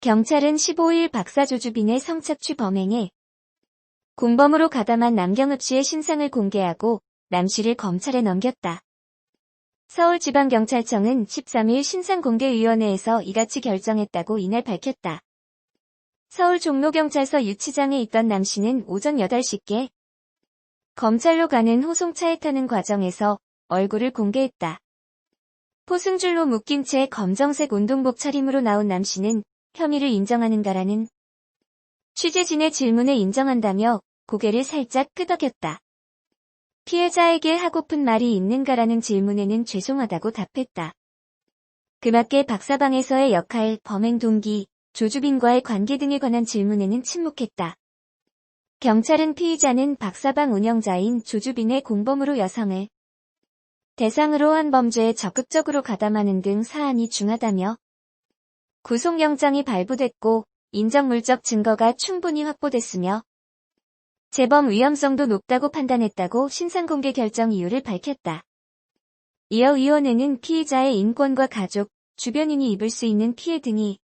경찰은 15일 박사 조주빈의 성착취 범행에 공범으로 가담한 남경읍 씨의 신상을 공개하고 남 씨를 검찰에 넘겼다. 서울지방경찰청은 13일 신상공개위원회에서 이같이 결정했다고 이날 밝혔다. 서울 종로경찰서 유치장에 있던 남 씨는 오전 8시께 검찰로 가는 호송차에 타는 과정에서 얼굴을 공개했다. 포승줄로 묶인 채 검정색 운동복 차림으로 나온 남 씨는 혐의를 인정하는가라는 취재진의 질문에 인정한다며 고개를 살짝 끄덕였다. 피해자에게 하고픈 말이 있는가라는 질문에는 죄송하다고 답했다. 그밖에 박사방에서의 역할, 범행 동기, 조주빈과의 관계 등에 관한 질문에는 침묵했다. 경찰은 피의자는 박사방 운영자인 조주빈의 공범으로 여성을 대상으로 한 범죄에 적극적으로 가담하는 등 사안이 중하다며 구속영장이 발부됐고 인정물적 증거가 충분히 확보됐으며 재범 위험성도 높다고 판단했다고 신상공개 결정 이유를 밝혔다. 이어 위원회는 피의자의 인권과 가족, 주변인이 입을 수 있는 피해 등이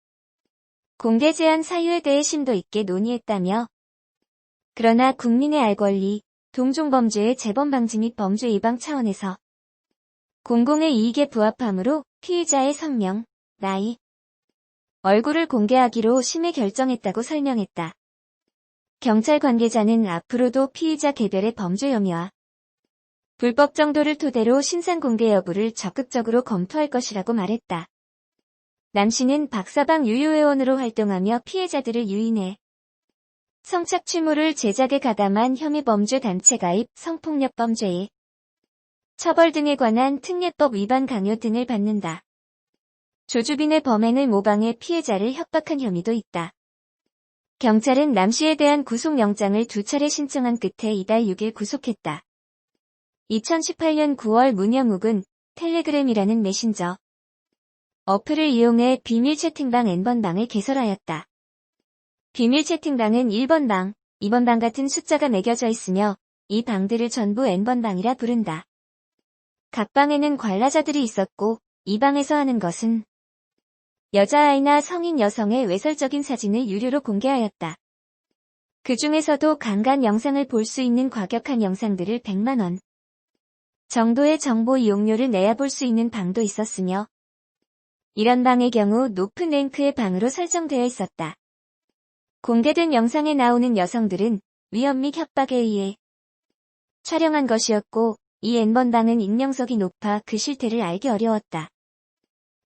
공개 제한 사유에 대해 심도 있게 논의했다며 그러나 국민의 알 권리, 동종범죄의 재범 방지 및 범죄 예방 차원에서 공공의 이익에 부합하므로 피의자의 성명, 나이, 얼굴을 공개하기로 심의 결정했다고 설명했다. 경찰 관계자는 앞으로도 피의자 개별의 범죄 혐의와 불법 정도를 토대로 신상 공개 여부를 적극적으로 검토할 것이라고 말했다. 남 씨는 박사방 유효회원으로 활동하며 피해자들을 유인해 성착취물을 제작에 가담한 혐의 범죄 단체 가입, 성폭력 범죄의 처벌 등에 관한 특례법 위반 강요 등을 받는다. 조주빈의 범행을 모방해 피해자를 협박한 혐의도 있다. 경찰은 남 씨에 대한 구속영장을 2차례 신청한 끝에 이달 6일 구속했다. 2018년 9월 문영욱은 텔레그램이라는 메신저 어플을 이용해 비밀 채팅방 N번방을 개설하였다. 비밀 채팅방은 1번방, 2번방 같은 숫자가 매겨져 있으며 이 방들을 전부 N번방이라 부른다. 각 방에는 관라자들이 있었고 이 방에서 하는 것은 여자아이나 성인 여성의 외설적인 사진을 유료로 공개하였다. 그 중에서도 강간 영상을 볼 수 있는 과격한 영상들을 100만원 정도의 정보 이용료를 내야 볼 수 있는 방도 있었으며 이런 방의 경우 높은 랭크의 방으로 설정되어 있었다. 공개된 영상에 나오는 여성들은 위협 및 협박에 의해 촬영한 것이었고 이 N번방은 익명성이 높아 그 실태를 알기 어려웠다.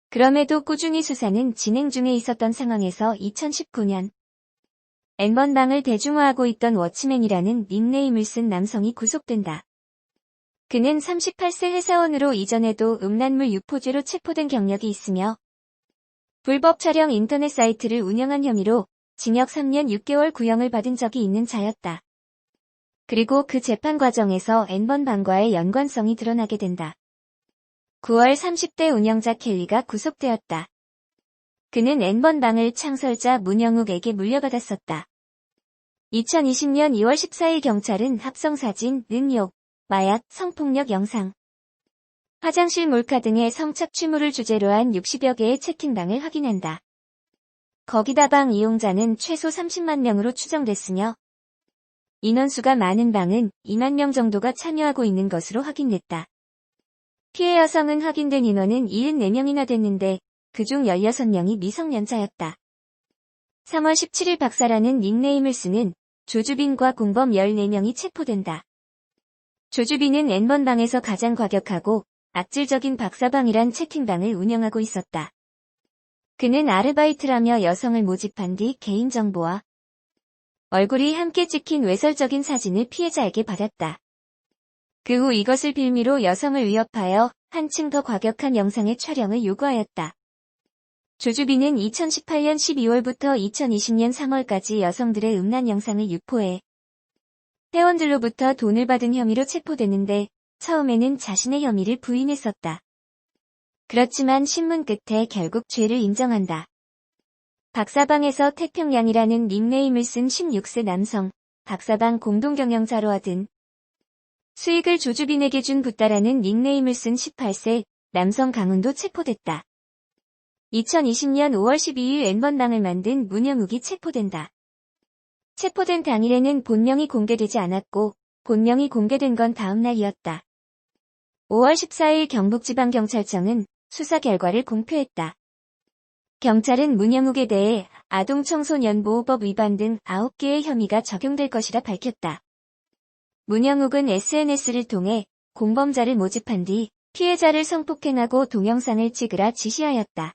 그럼에도 꾸준히 수사는 진행 중에 있었던 상황에서 2019년 N번방을 대중화하고 있던 워치맨이라는 닉네임을 쓴 남성이 구속된다. 그는 38세 회사원으로 이전에도 음란물 유포죄로 체포된 경력이 있으며 불법 촬영 인터넷 사이트를 운영한 혐의로 징역 3년 6개월 구형을 받은 적이 있는 자였다. 그리고 그 재판 과정에서 N번방과의 연관성이 드러나게 된다. 9월 30대 운영자 켈리가 구속되었다. 그는 N번방을 창설자 문영욱에게 물려받았었다. 2020년 2월 14일 경찰은 합성사진, 능욕, 마약, 성폭력 영상, 화장실 몰카 등의 성착취물을 주제로 한 60여 개의 채팅방을 확인한다. 거기다 방 이용자는 최소 30만 명으로 추정됐으며 인원수가 많은 방은 2만 명 정도가 참여하고 있는 것으로 확인됐다. 피해 여성은 확인된 인원은 74명이나 됐는데 그중 16명이 미성년자였다. 3월 17일 박사라는 닉네임을 쓰는 조주빈과 공범 14명이 체포된다. 조주빈은 N번방에서 가장 과격하고 악질적인 박사방이란 채팅방을 운영하고 있었다. 그는 아르바이트라며 여성을 모집한 뒤 개인정보와 얼굴이 함께 찍힌 외설적인 사진을 피해자에게 받았다. 그 후 이것을 빌미로 여성을 위협하여 한층 더 과격한 영상의 촬영을 요구하였다. 조주빈은 2018년 12월부터 2020년 3월까지 여성들의 음란 영상을 유포해 회원들로부터 돈을 받은 혐의로 체포됐는데 처음에는 자신의 혐의를 부인했었다. 그렇지만 신문 끝에 결국 죄를 인정한다. 박사방에서 태평양이라는 닉네임을 쓴 16세 남성, 박사방 공동경영자로 하든 수익을 조주빈에게 준 붓다라는 닉네임을 쓴 18세 남성 강훈도 체포됐다. 2020년 5월 12일 N번방을 만든 문영욱이 체포된다. 체포된 당일에는 본명이 공개되지 않았고 본명이 공개된 건 다음 날이었다. 5월 14일 경북지방경찰청은 수사 결과를 공표했다. 경찰은 문영욱에 대해 아동청소년보호법 위반 등 9개의 혐의가 적용될 것이라 밝혔다. 문영욱은 SNS를 통해 공범자를 모집한 뒤 피해자를 성폭행하고 동영상을 찍으라 지시하였다.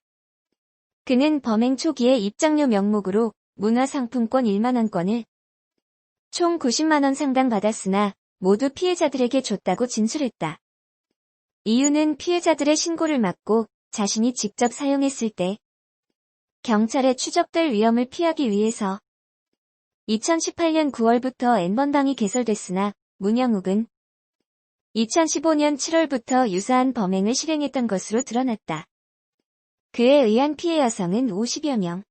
그는 범행 초기에 입장료 명목으로 문화상품권 1만원권을 총 90만원 상당 받았으나 모두 피해자들에게 줬다고 진술했다. 이유는 피해자들의 신고를 막고 자신이 직접 사용했을 때 경찰에 추적될 위험을 피하기 위해서. 2018년 9월부터 N번방이 개설됐으나 문영욱은 2015년 7월부터 유사한 범행을 실행했던 것으로 드러났다. 그에 의한 피해 여성은 50여 명.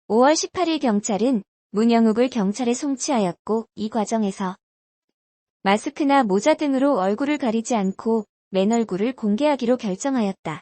5월 18일 경찰은 문영욱을 경찰에 송치하였고 이 과정에서 마스크나 모자 등으로 얼굴을 가리지 않고 맨얼굴을 공개하기로 결정하였다.